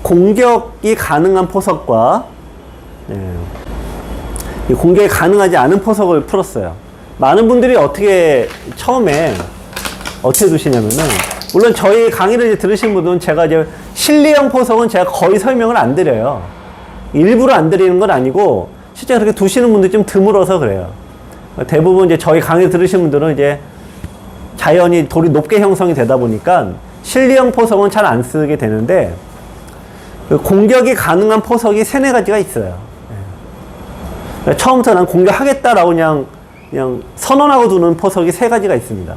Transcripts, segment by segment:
공격이 가능한 포석과 이 공격이 가능하지 않은 포석을 풀었어요. 많은 분들이 처음에 어떻게 두시냐면은, 물론 저희 강의를 이제 들으신 분들은 제가 이제 실리형 포석은 제가 거의 설명을 안 드려요. 일부러 안 드리는 건 아니고, 실제 그렇게 두시는 분들이 좀 드물어서 그래요. 대부분 이제 저희 강의 들으신 분들은 이제 자연히 돌이 높게 형성이 되다 보니까 실리형 포석은 잘 안 쓰게 되는데, 공격이 가능한 포석이 3-4가지가 있어요. 처음부터 난 공격하겠다라고 그냥 선언하고 두는 포석이 3가지가 있습니다.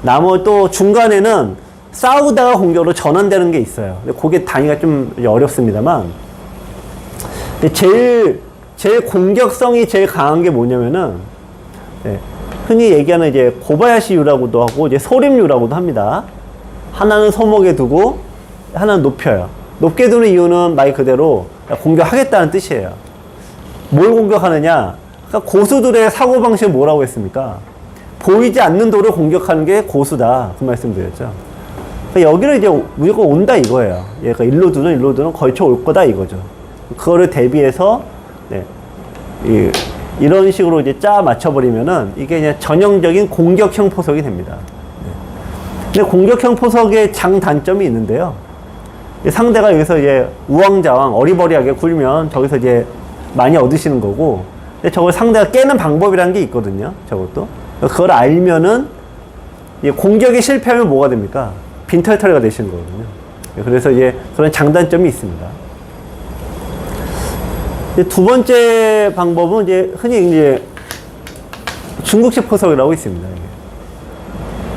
나머지 또 중간에는 싸우다가 공격으로 전환되는 게 있어요. 그게 단위가 좀 어렵습니다만, 제일 공격성이 제일 강한 게 뭐냐면은, 흔히 얘기하는 이제 고바야시유라고도 하고 이제 소림유라고도 합니다. 하나는 소목에 두고 하나는 높여요. 높게 두는 이유는 말 그대로 공격하겠다는 뜻이에요. 뭘 공격하느냐? 그러니까 고수들의 사고방식은 뭐라고 했습니까? 보이지 않는 돌을 공격하는 게 고수다. 그 말씀 드렸죠. 그러니까 여기를 이제 무조건 온다 이거예요. 얘가 일로 두는 걸쳐 올 거다 이거죠. 그거를 대비해서, 이런 식으로 이제 짜 맞춰버리면은 이게 그냥 전형적인 공격형 포석이 됩니다. 근데 공격형 포석의 장단점이 있는데요. 상대가 여기서 이제 우왕좌왕 어리버리하게 굴면 저기서 이제 많이 얻으시는 거고, 근데 저걸 상대가 깨는 방법이라는 게 있거든요. 저것도. 그걸 알면은 공격이 실패하면 뭐가 됩니까? 빈털터리가 되시는 거거든요. 그래서 이제 그런 장단점이 있습니다. 두 번째 방법은 이제 흔히 이제 중국식 포석이라고 있습니다.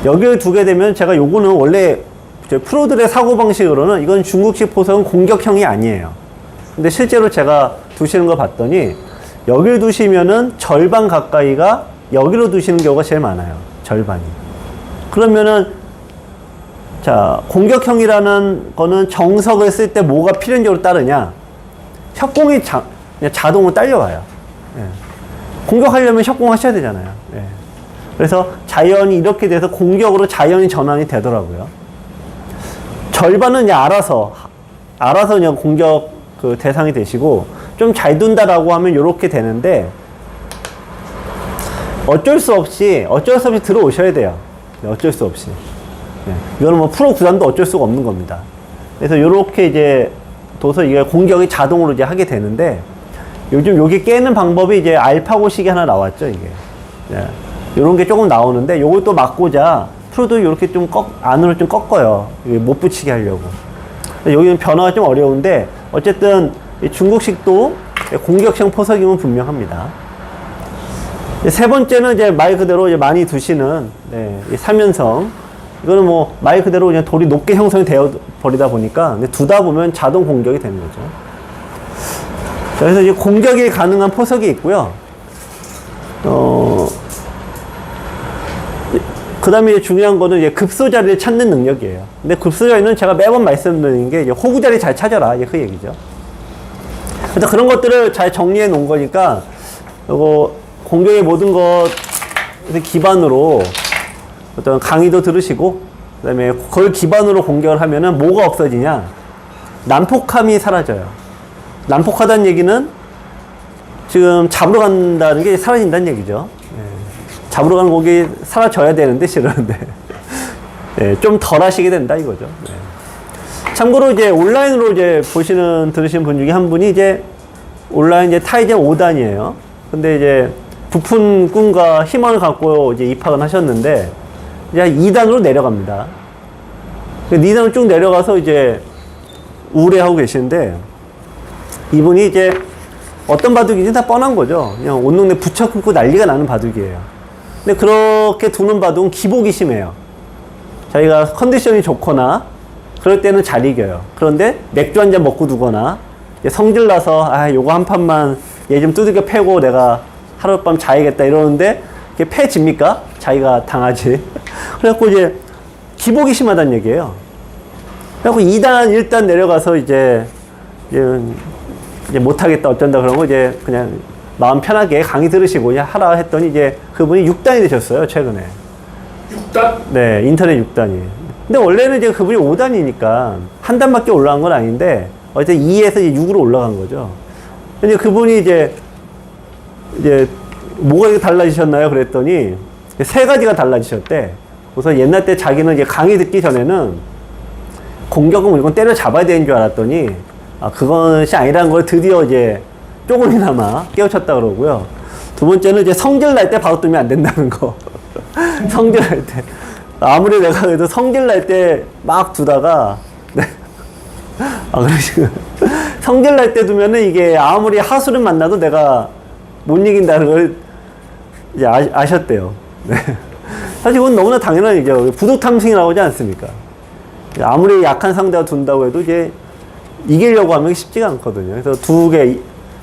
여기를 두게 되면 제가 요거는 원래 프로들의 사고방식으로는 이건 중국식 포석은 공격형이 아니에요. 근데 실제로 제가 두시는 거 봤더니 여기를 두시면은 절반 가까이가 여기로 두시는 경우가 제일 많아요. 절반이. 그러면은 자, 공격형이라는 거는 정석을 쓸 때 뭐가 필연적으로 따르냐? 협공이 그냥 자동으로 딸려와요. 공격하려면 협공하셔야 되잖아요. 그래서 자연이 이렇게 돼서 공격으로 자연이 전환이 되더라고요. 절반은 그냥 알아서 그냥 공격 그 대상이 되시고, 좀 잘 둔다라고 하면 이렇게 되는데, 어쩔 수 없이 들어오셔야 돼요. 어쩔 수 없이. 이거는 뭐 프로 구단도 어쩔 수가 없는 겁니다. 그래서 이렇게 이제 둬서 이게 공격이 자동으로 이제 하게 되는데, 요즘 여기 깨는 방법이 이제 알파고식이 하나 나왔죠, 이게. 요런 게 조금 나오는데, 요걸 또 막고자 프로도 이렇게 좀 안으로 좀 꺾어요. 못 붙이게 하려고. 여기는 변화가 좀 어려운데, 어쨌든 중국식도 공격형 포석임은 분명합니다. 세 번째는 이제 말 그대로 이제 많이 두시는 이 삼연성. 이거는 뭐 말 그대로 그냥 돌이 높게 형성이 되어 버리다 보니까 두다 보면 자동 공격이 되는 거죠. 자, 그래서 이제 공격이 가능한 포석이 있고요. 그 다음에 중요한 거는 이제 급소 자리를 찾는 능력이에요. 근데 급소 자리는 제가 매번 말씀드리는 게 호구 자리 잘 찾아라. 이게 그 얘기죠. 그래서 그런 것들을 잘 정리해 놓은 거니까, 이거 공격의 모든 것 기반으로 어떤 강의도 들으시고, 그 다음에 그걸 기반으로 공격을 하면은 뭐가 없어지냐? 난폭함이 사라져요. 난폭하다는 얘기는 지금 잡으러 간다는 게 사라진다는 얘기죠. 잡으러 가는 고기 사라져야 되는데 싫은데 좀 덜 하시게 된다 이거죠. 참고로 이제 온라인으로 이제 들으신 분 중에 한 분이 이제 온라인 이제 타이젠 5단이에요. 근데 이제 부푼 꿈과 희망을 갖고 이제 입학을 하셨는데, 이제 2단으로 내려갑니다. 2단으로 쭉 내려가서 이제 우울해하고 계시는데, 이분이 이제 어떤 바둑인지 다 뻔한 거죠. 그냥 온 동네 부쳐 긁고 난리가 나는 바둑이에요. 근데 그렇게 두는 바둑은 기복이 심해요. 자기가 컨디션이 좋거나 그럴 때는 잘 이겨요. 그런데 맥주 한 잔 먹고 두거나 성질 나서 요거 한 판만 얘 좀 두들겨 패고 내가 하룻밤 자야겠다 이러는데 그게 패집니까? 자기가 당하지. 그래갖고 이제 기복이 심하다는 얘기예요. 그래갖고 2단, 1단 내려가서 이제 못하겠다 어쩐다 그러고 이제 그냥 마음 편하게 강의 들으시고 하라 했더니 이제 그분이 6단이 되셨어요, 최근에. 6단? 네, 인터넷 6단이. 근데 원래는 이제 그분이 5단이니까 한 단밖에 올라간 건 아닌데, 어쨌든 2에서 이제 6으로 올라간 거죠. 근데 그분이 이제 뭐가 이렇게 달라지셨나요? 그랬더니 세 가지가 달라지셨대. 우선 옛날 때 자기는 이제 강의 듣기 전에는 공격은 무조건 때려 잡아야 되는 줄 알았더니 그것이 아니라는 걸 드디어 이제 조금이나마 깨우쳤다 그러고요. 두 번째는 이제 성질 날 때 바로 두면 안 된다는 거. 성질 날 때. 아무리 내가 그래도 성질 날 때 막 두다가, 네. 그러시구나. 성질 날 때 두면은 이게 아무리 하수를 만나도 내가 못 이긴다는 걸 이제 아셨대요. 네. 사실 그건 너무나 당연한 얘기죠. 부도탐승이라고 하지 않습니까? 아무리 약한 상대가 둔다고 해도 이제 이기려고 하면 쉽지가 않거든요. 그래서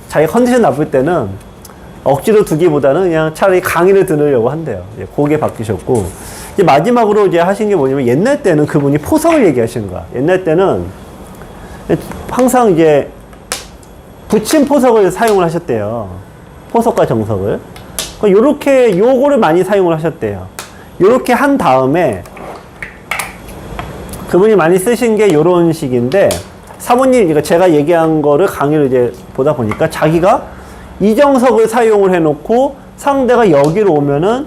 자기 컨디션 나쁠 때는 억지로 두기보다는 그냥 차라리 강의를 들으려고 한대요. 그게 바뀌셨고. 이제 마지막으로 이제 하신 게 뭐냐면 옛날 때는 그분이 포석을 얘기하시는 거야. 옛날 때는 항상 이제 붙임 포석을 사용을 하셨대요. 포석과 정석을. 요거를 많이 사용을 하셨대요. 요렇게 한 다음에 그분이 많이 쓰신 게 요런 식인데 사모님, 그러니까 제가 얘기한 거를 강의를 이제 보다 보니까 자기가 이정석을 사용을 해놓고 상대가 여기로 오면은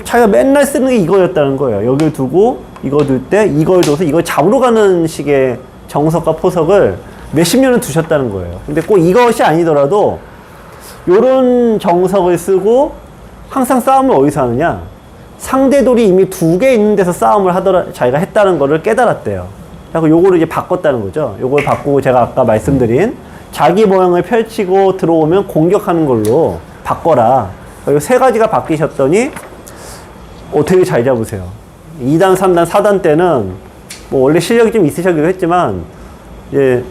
자기가 맨날 쓰는 게 이거였다는 거예요. 여기를 두고 이거 둘 때 이걸 둬서 이걸 잡으러 가는 식의 정석과 포석을 몇십 년을 두셨다는 거예요. 근데 꼭 이것이 아니더라도 요런 정석을 쓰고 항상 싸움을 어디서 하느냐? 상대 돌이 이미 2개 있는 데서 싸움을 자기가 했다는 거를 깨달았대요. 그래서 요거를 이제 바꿨다는 거죠. 요걸 바꾸고 제가 아까 말씀드린 자기 모양을 펼치고 들어오면 공격하는 걸로 바꿔라. 요 세 가지가 바뀌셨더니 되게 잘 잡으세요. 2단, 3단, 4단 때는 뭐 원래 실력이 좀 있으시기도 했지만 이제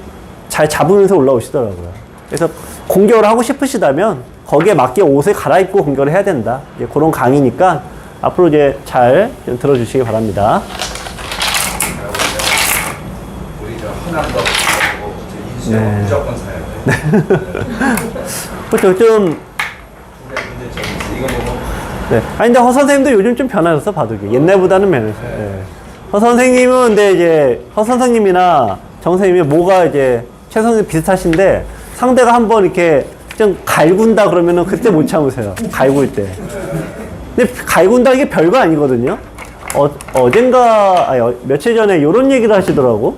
잘 잡으면서 올라오시더라고요. 그래서 공격을 하고 싶으시다면 거기에 맞게 옷을 갈아입고 공격을 해야 된다. 이제 그런 강의니까 앞으로 이제 잘 좀 들어주시기 바랍니다. 우리 저 하나도 없고 인수는 무조건 사야 돼. 그렇죠. 좀. 이거 보고. 네. 근데 허 선생님도 요즘 좀 변하셨어, 바둑이. 옛날보다는 변했어요. 네. 허 선생님은 근데 이제 허 선생님이나 정 선생님이 뭐가 이제 최 선생님 비슷하신데 상대가 한번 이렇게 좀 갈군다 그러면은 그때 못 참으세요. 갈굴 때. 근데 갈군다 이게 별거 아니거든요. 며칠 전에 이런 얘기를 하시더라고.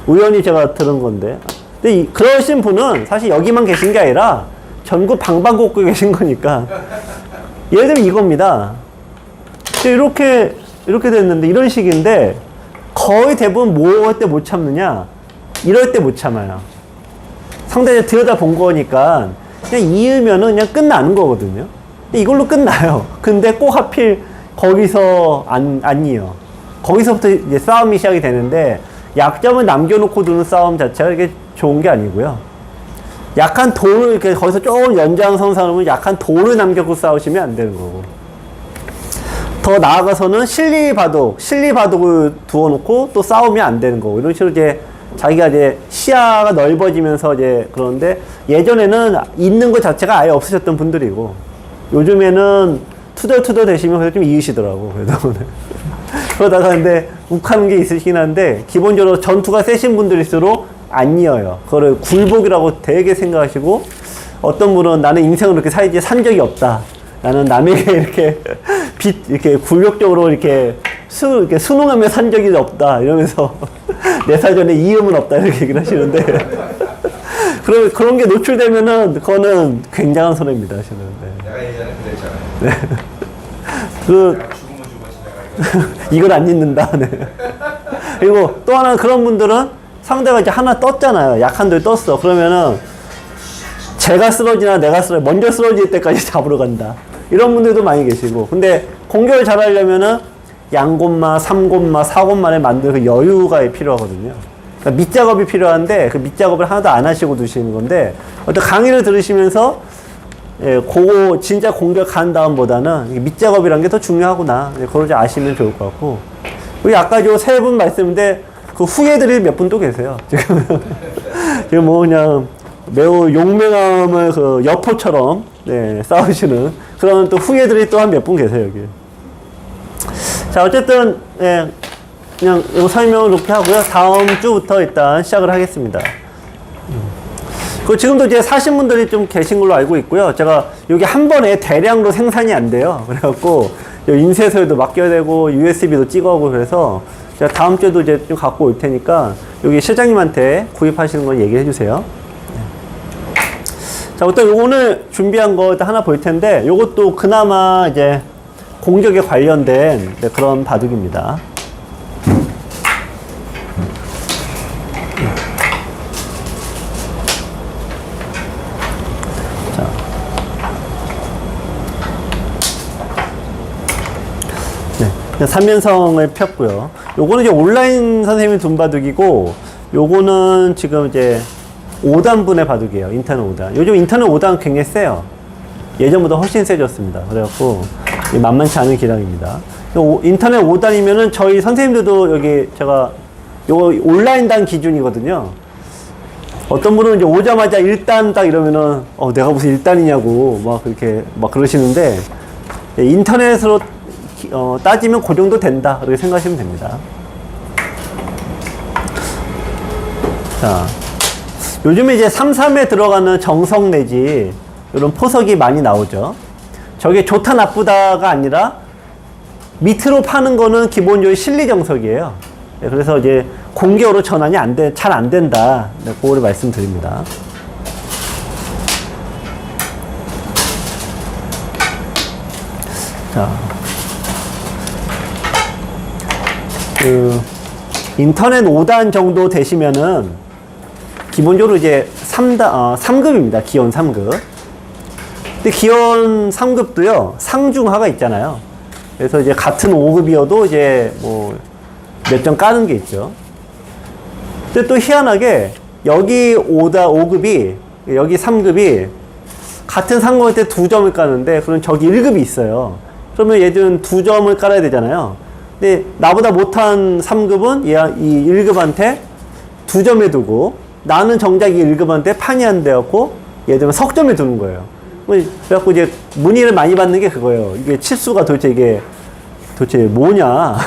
우연히 제가 들은 건데. 근데 그러신 분은 사실 여기만 계신 게 아니라 전국 방방곡곡에 계신 거니까. 예를 들면 이겁니다. 이렇게 됐는데 이런 식인데 거의 대부분 뭐 할 때 못 참느냐? 이럴 때 못 참아요. 상대를 들여다 본 거니까 그냥 이으면은 그냥 끝나는 거거든요. 이걸로 끝나요. 근데 꼭 하필 거기서 안 이어. 거기서부터 이제 싸움이 시작이 되는데 약점을 남겨놓고 두는 싸움 자체가 이게 좋은 게 아니고요. 약한 돌을 이렇게 거기서 조금 연장선상으로 약한 돌을 남겨놓고 싸우시면 안 되는 거고. 더 나아가서는 실리바둑을 두어놓고 또 싸우면 안 되는 거고. 이런 식으로 이제 자기가 이제 시야가 넓어지면서 이제 그런데 예전에는 있는 것 자체가 아예 없으셨던 분들이고 요즘에는 투덜투덜 되시면 그래도 좀 이으시더라고. 그래도. 그러다가 근데 욱하는 게 있으시긴 한데 기본적으로 전투가 세신 분들일수록 안 이어요. 그거를 굴복이라고 되게 생각하시고 어떤 분은 나는 인생을 이렇게 살지 산 적이 없다. 나는 남에게 이렇게 굴욕적으로 이렇게 순응하며 산 적이 없다. 이러면서 4살 전에 이음은 없다. 이렇게 얘기를 하시는데. 그런 게 노출되면은 그거는 굉장한 손해입니다. 하시는. 네. 내가 예전에 그랬잖아요. 네. 내가 죽으면 죽었지. 이걸 안 잊는다. 네. 그리고 또 하나 그런 분들은 상대가 이제 하나 떴잖아요. 약한 돌 떴어. 그러면은 제가 쓰러지나 내가 먼저 쓰러질 때까지 잡으러 간다. 이런 분들도 많이 계시고. 근데 공격을 잘 하려면은 양곳마, 3곳마, 4곳마를 만드는 그 여유가 필요하거든요. 그러니까 밑작업이 필요한데 그 밑작업을 하나도 안 하시고 두시는 건데 어떤 강의를 들으시면서 그거 진짜 공격한 다음보다는 밑작업이란 게 더 중요하구나. 그걸 좀 아시면 좋을 것 같고. 우리 아까 저 세 분 말씀인데 그 후예들이 몇 분 또 계세요. 지금 뭐 그냥 매우 용맹함을 그 여포처럼 싸우시는 그런 또 후예들이 또 한 몇 분 계세요, 여기. 자, 어쨌든, 그냥 이 설명을 이렇게 하고요. 다음 주부터 일단 시작을 하겠습니다. 그 지금도 이제 사신 분들이 좀 계신 걸로 알고 있고요. 제가 여기 한 번에 대량으로 생산이 안 돼요. 그래갖고 인쇄소에도 맡겨야 되고 USB도 찍어오고 그래서 제가 다음 주에도 이제 좀 갖고 올 테니까 여기 실장님한테 구입하시는 걸 얘기해 주세요. 자, 일단 오늘 준비한 거 일단 하나 볼 텐데 요것도 그나마 이제 공격에 관련된 그런 바둑입니다. 네, 3면성을 폈고요. 요거는 이제 온라인 선생님이 둔 바둑이고, 요거는 지금 이제 5단분의 바둑이에요. 인터넷 5단. 요즘 인터넷 5단 굉장히 세요. 예전보다 훨씬 세졌습니다. 그래갖고, 만만치 않은 기량입니다. 인터넷 5단이면은 저희 선생님들도 여기 제가, 요거 온라인단 기준이거든요. 어떤 분은 이제 오자마자 1단 딱 이러면은, 내가 무슨 1단이냐고, 막 그렇게, 막 그러시는데, 인터넷으로 따지면 그 정도 된다. 그렇게 생각하시면 됩니다. 자, 요즘에 이제 3-3에 들어가는 정석 내지 이런 포석이 많이 나오죠. 저게 좋다 나쁘다가 아니라 밑으로 파는 거는 기본적으로 실리정석이에요. 네, 그래서 이제 공격으로 전환이 잘 안 된다. 네, 그거를 말씀드립니다. 자. 인터넷 5단 정도 되시면은 기본적으로 이제 3급입니다. 기원 3급. 근데 기원 3급도요, 상중하가 있잖아요. 그래서 이제 같은 5급이어도 이제 뭐 몇 점 까는 게 있죠. 근데 또 희한하게 여기 5급이, 여기 3급이 같은 상공할 때 2점을 까는데, 그럼 저기 1급이 있어요. 그러면 얘들은 2점을 깔아야 되잖아요. 근데 나보다 못한 3급은 이 1급한테 2점에 두고, 나는 정작 이 1급한테 판이 안 되었고 얘들은 석점에 두는 거예요. 그래갖고 이제 문의를 많이 받는 게 그거예요. 이게 치수가 도대체 뭐냐.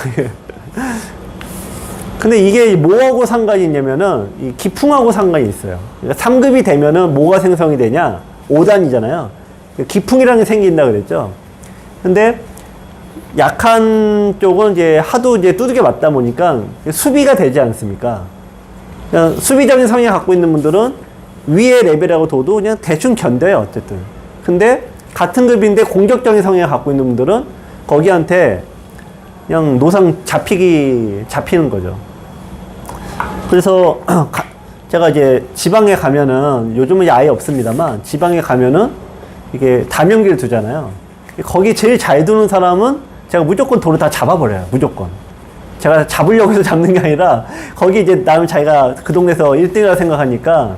근데 이게 뭐하고 상관이 있냐면은 이 기풍하고 상관이 있어요. 그러니까 3급이 되면은 뭐가 생성이 되냐? 5단이잖아요. 기풍이라는 게 생긴다 그랬죠. 근데 약한 쪽은 이제 하도 이제 두들겨 맞다 보니까 수비가 되지 않습니까? 그냥 수비적인 성향 갖고 있는 분들은 위에 레벨하고 둬도 그냥 대충 견뎌요, 어쨌든. 근데 같은 급인데 공격적인 성향 갖고 있는 분들은 거기한테 그냥 노상 잡히는 거죠. 그래서 제가 이제 지방에 가면은, 요즘은 아예 없습니다만, 지방에 가면은 이게 다명기를 두잖아요. 거기 제일 잘 두는 사람은 제가 무조건 돌을 다 잡아버려요. 무조건. 제가 잡으려고 해서 잡는 게 아니라, 거기 이제 나는 자기가 그 동네에서 1등이라고 생각하니까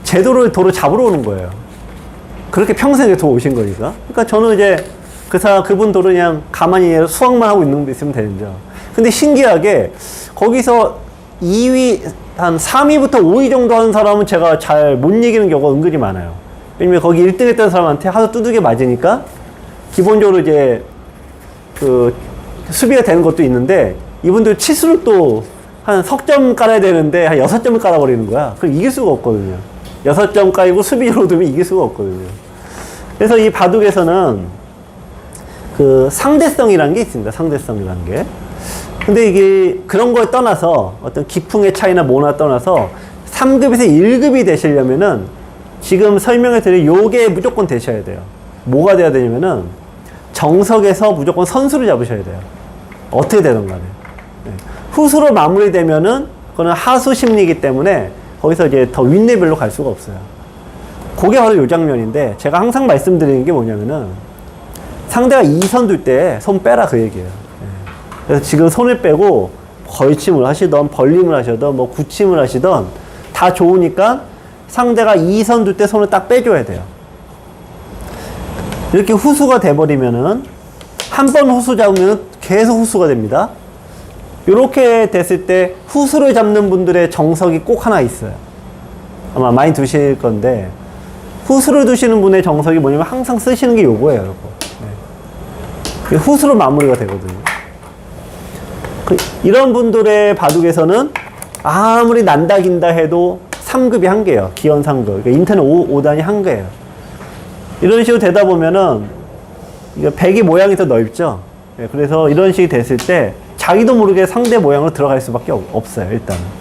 제 돌을 잡으러 오는 거예요. 그렇게 평생 도 오신 거니까. 그러니까 저는 이제 그분 돌은 그냥 가만히 수확만 하고 있는 데 있으면 되는죠. 근데 신기하게 거기서 2위, 한 3위부터 5위 정도 하는 사람은 제가 잘 못 이기는 경우가 은근히 많아요. 왜냐면 거기 1등 했던 사람한테 하도 두들겨 맞으니까 기본적으로 이제 수비가 되는 것도 있는데, 이분들 치수를 또 한 석점 깔아야 되는데 한 6점을 깔아버리는 거야. 그럼 이길 수가 없거든요. 6점 깔고 수비로 두면 이길 수가 없거든요. 그래서 이 바둑에서는 상대성이라는 게 있습니다. 상대성이라는 게. 근데 이게 그런 거에 떠나서, 어떤 기풍의 차이나 뭐나 떠나서 3급에서 1급이 되시려면은 지금 설명해 드릴 요게 무조건 되셔야 돼요. 뭐가 돼야 되냐면은 정석에서 무조건 선수를 잡으셔야 돼요. 어떻게 되든 간에. 네. 후수로 마무리되면은 그거는 하수 심리이기 때문에 거기서 이제 더 윗레벨로 갈 수가 없어요. 그게 바로 요 장면인데, 제가 항상 말씀드리는 게 뭐냐면은 상대가 2선 둘 때 손 빼라, 그 얘기예요. 네. 그래서 지금 손을 빼고 걸침을 하시던 벌림을 하시던 뭐 굳힘을 하시던 다 좋으니까 상대가 2선 둘 때 손을 딱 빼줘야 돼요. 이렇게 후수가 돼버리면은, 한 번 후수 잡으면 계속 후수가 됩니다. 이렇게 됐을 때 후수를 잡는 분들의 정석이 꼭 하나 있어요. 아마 많이 두실 건데, 후수를 두시는 분의 정석이 뭐냐면 항상 쓰시는 게 요거예요, 요거. 네. 후수로 마무리가 되거든요. 이런 분들의 바둑에서는 아무리 난다 긴다 해도 3급이 한 개예요. 기원 3급. 그러니까 인터넷 5단이 한 개예요. 이런 식으로 되다 보면은 이거 백이 모양이 더 넓죠. 그래서 이런 식이 됐을 때 자기도 모르게 상대 모양으로 들어갈 수밖에 없어요. 일단은.